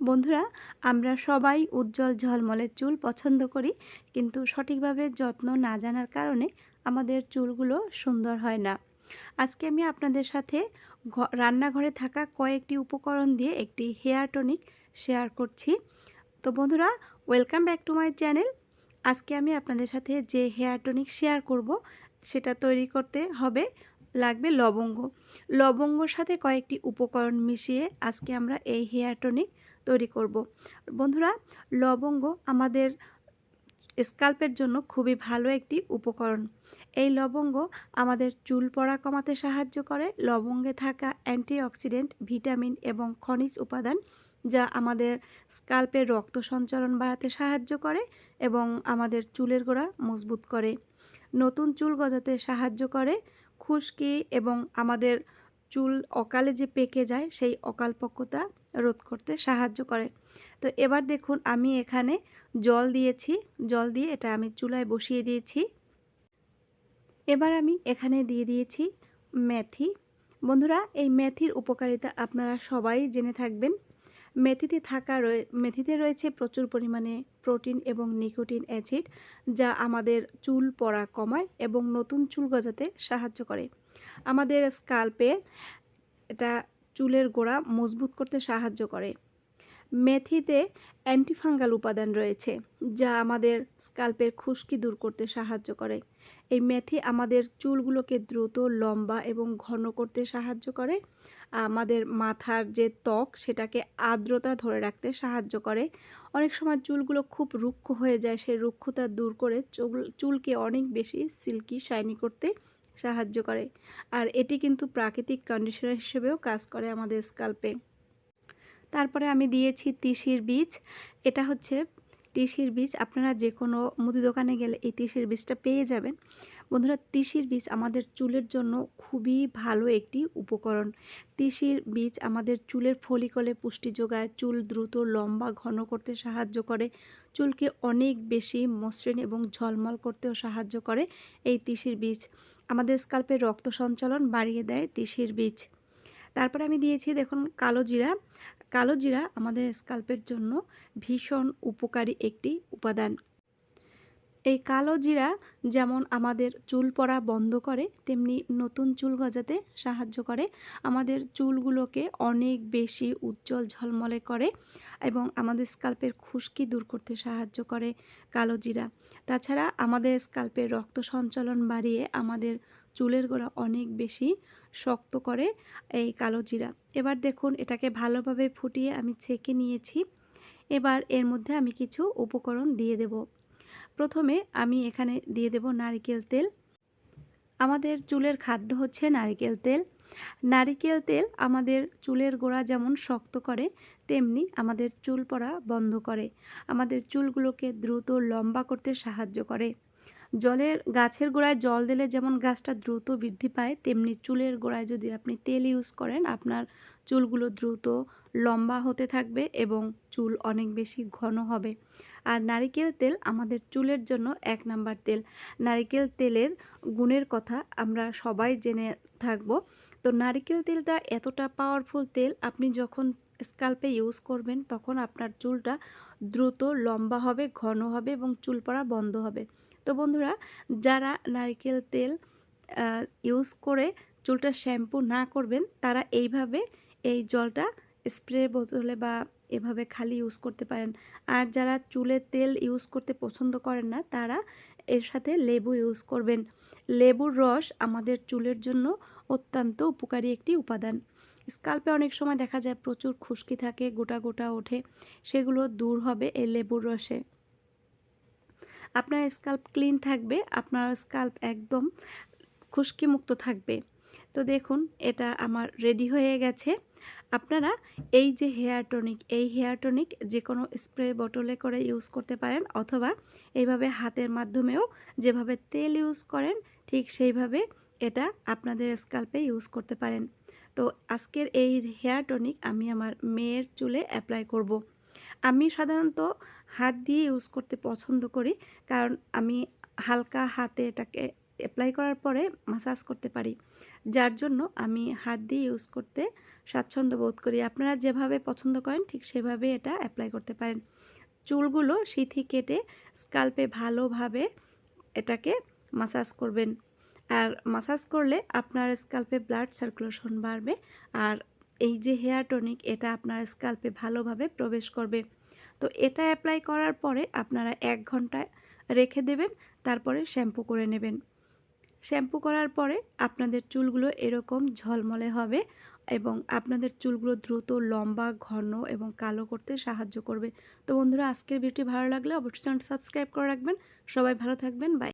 বন্ধুরা, আমরা সবাই উজ্জ্বল ঝলমলে চুল পছন্দ করি, কিন্তু সঠিকভাবে যত্ন না জানার কারণে আমাদের চুলগুলো সুন্দর হয় না। আজকে আমি আপনাদের সাথে রান্নাঘরে থাকা কয়েকটি উপকরণ দিয়ে একটি হেয়ার টনিক শেয়ার করছি। তো বন্ধুরা, welcome back to my channel. আজকে আমি আপনাদের সাথে যে হেয়ার টনিক শেয়ার করব সেটা তৈরি করতে হবে লাগবে লবঙ্গ। লবঙ্গর সাথে কয়েকটি উপকরণ মিশিয়ে আজকে আমরা এই হেয়ার টনিক তৈরি করব। বন্ধুরা, লবঙ্গ আমাদের স্কাল্পের জন্য খুবই ভালো একটি উপকরণ। এই লবঙ্গ আমাদের চুল পড়া কমাতে সাহায্য করে। লবঙ্গে থাকা অ্যান্টিঅক্সিডেন্ট, ভিটামিন এবং খনিজ উপাদান যা আমাদের স্কাল্পের রক্ত সঞ্চালন বাড়াতে সাহায্য করে এবং আমাদের চুলের গোড়া মজবুত করে, নতুন চুল গজাতে সাহায্য করে, খুশকি এবং আমাদের চুল অকালে যে পেকে যায় সেই অকালপক্বতা রোধ করতে সাহায্য করে। তো এবার দেখুন, আমি এখানে জল দিয়েছি, জল দিয়ে এটা আমি চুলায় বসিয়ে দিয়েছি। এবার আমি এখানে দিয়ে দিয়েছি মেথি। বন্ধুরা, এই মেথির উপকারিতা আপনারা সবাই জেনে থাকবেন। মেথিতে রয়েছে প্রচুর পরিমাণে প্রোটিন এবং নিকোটিন অ্যাসিড, যা আমাদের চুল পড়া কমায় এবং নতুন চুল গজাতে সাহায্য করে। আমাদের স্কাল্পে এটা চুলের গোড়া মজবুত করতে সাহায্য করে। মেথিতে অ্যান্টিফাঙ্গাল উপাদান রয়েছে, যা আমাদের স্কাল্পের খুশকি দূর করতে সাহায্য করে। এই মেথি আমাদের চুলগুলোকে দ্রুত লম্বা এবং ঘন করতে সাহায্য করে। আমাদের মাথার যে ত্বক সেটাকে আর্দ্রতা ধরে রাখতে সাহায্য করে। অনেক সময় চুলগুলো খুব রুক্ষ হয়ে যায়, সেই রুক্ষতা দূর করে চুলকে অনেক বেশি সিল্কি শাইনি করতে সাহায্য করে। আর এটি কিন্তু প্রাকৃতিক কন্ডিশনার হিসেবেও কাজ করে আমাদের স্কাল্পে। তারপরে আমি দিয়েছি তিসির বীজ। এটা হচ্ছে তিসির বীজ, আপনারা যে কোনো মুদি দোকানে গেলে এই তিসির বীজটা পেয়ে যাবেন। বন্ধুরা, তিসির বীজ আমাদের চুলের জন্য খুবই ভালো একটি উপকরণ। তিসির বীজ আমাদের চুলের ফলিকলে পুষ্টি যোগায়, চুল দ্রুত লম্বা ঘন করতে সাহায্য করে, চুলকে অনেক বেশি মসৃণ এবং ঝলমল করতেও সাহায্য করে এই তিসির বীজ। আমাদের স্কাল্পের রক্ত সঞ্চালন বাড়িয়ে দেয় তিসির বীজ। তারপরে আমি দিয়েছি দেখুন কালো জিরা। কালো জিরা আমাদের স্কাল্পের জন্য ভীষণ উপকারী একটি উপাদান। এই কালো জিরা যেমন আমাদের চুল পড়া বন্ধ করে, তেমনি নতুন চুল গজাতে সাহায্য করে, আমাদের চুলগুলোকে অনেক বেশি উজ্জ্বল ঝলমলে করে এবং আমাদের স্কাল্পের খুশকি দূর করতে সাহায্য করে কালো জিরা। তাছাড়া আমাদের স্কাল্পের রক্ত সঞ্চালন বাড়িয়ে আমাদের চুলের গোড়া অনেক বেশি শক্ত করে এই কালো জিরা। এবার দেখুন, এটাকে ভালোভাবে ফুটিয়ে আমি ছেঁকে নিয়েছি। এবার এর মধ্যে আমি কিছু উপকরণ দিয়ে দেব। প্রথমে আমি এখানে দিয়ে দেব নারিকেল তেল। আমাদের চুলের খাদ্য হচ্ছে নারিকেল তেল। নারিকেল তেল আমাদের চুলের গোড়া যেমন শক্ত করে, তেমনি আমাদের চুল পড়া বন্ধ করে, আমাদের চুলগুলোকে দ্রুত লম্বা করতে সাহায্য করে। গাছের গোড়ায় জল দিলে যেমন গাছটা দ্রুত বৃদ্ধি পায়, তেমনি চুলের গোড়ায় যদি আপনি তেল ইউজ করেন, আপনার চুলগুলো দ্রুত লম্বা হতে থাকবে এবং চুল অনেক বেশি ঘন হবে। আর নারিকেল তেল আমাদের চুলের জন্য 1 নাম্বার তেল। নারিকেল তেলের গুণের কথা আমরা সবাই জেনে থাকব। তো নারিকেল তেলটা এতটা পাওয়ারফুল তেল, আপনি যখন স্কাল্পে ইউজ করবেন তখন আপনার চুলটা দ্রুত লম্বা হবে, ঘন হবে এবং চুল পড়া বন্ধ হবে। তো বন্ধুরা, যারা নারকেল তেল ইউজ করে চুলটা শ্যাম্পু না করবেন, তারা এইভাবে এই জলটা স্প্রে বোতলে বা এভাবে খালি ইউজ করতে পারেন। আর যারা চুলে তেল ইউজ করতে পছন্দ করেন না, তারা এর সাথে লেবু ইউজ করবেন। লেবুর রস আমাদের চুলের জন্য অত্যন্ত উপকারী একটি উপাদান। স্কাল্পে অনেক সময় দেখা যায় প্রচুর খুশকি থাকে, গোটা গোটা ওঠে, সেগুলো দূর হবে এই লেবুর রসে। আপনার স্কাল্প ক্লিন থাকবে, আপনার স্কাল্প একদম খুশকি মুক্ত থাকবে। তো দেখুন, এটা আমার রেডি হয়ে গেছে। আপনারা এই যে এই হেয়ার টনিক যে কোনো স্প্রে বোতলে করে ইউজ করতে পারেন, অথবা এইভাবে হাতের মাধ্যমেও যেভাবে তেল ইউজ করেন ঠিক সেইভাবে এটা আপনাদের স্কাল্পে ইউজ করতে পারেন। তো আজকের এই হেয়ার টনিক আমি আমার মেয়ের চুলে অ্যাপ্লাই করব। আমি সাধারণত হাত দিয়ে ইউজ করতে পছন্দ করি, কারণ আমি হালকা হাতে এটাকে অ্যাপ্লাই করার পরে মাসাজ করতে পারি, যার জন্য আমি হাত দিয়ে ইউজ করতে স্বাচ্ছন্দ্য বোধ করি। আপনারা যেভাবে পছন্দ করেন ঠিক সেভাবে এটা অ্যাপ্লাই করতে পারেন। চুলগুলো সিথি কেটে স্কাল্পে ভালোভাবে এটাকে মাসাজ করবেন। আর মাসাজ করলে আপনার স্কাল্পে ব্লাড সার্কুলেশন বাড়বে, আর এই যে হেয়ার টনিক এটা আপনার স্কাল্পে ভালোভাবে প্রবেশ করবে। তো এটা অ্যাপ্লাই করার পরে আপনারা 1 ঘন্টা রেখে দেবেন, তারপরে শ্যাম্পু করে নেবেন। শ্যাম্পু করার পরে আপনাদের চুলগুলো এরকম ঝলমলে হবে এবং আপনাদের চুলগুলো দ্রুত লম্বা, ঘন এবং কালো করতে সাহায্য করবে। তো বন্ধুরা, আজকের ভিডিওটি ভালো লাগলে অবশ্যই চ্যানেলটি সাবস্ক্রাইব করে রাখবেন। সবাই ভালো থাকবেন। বাই।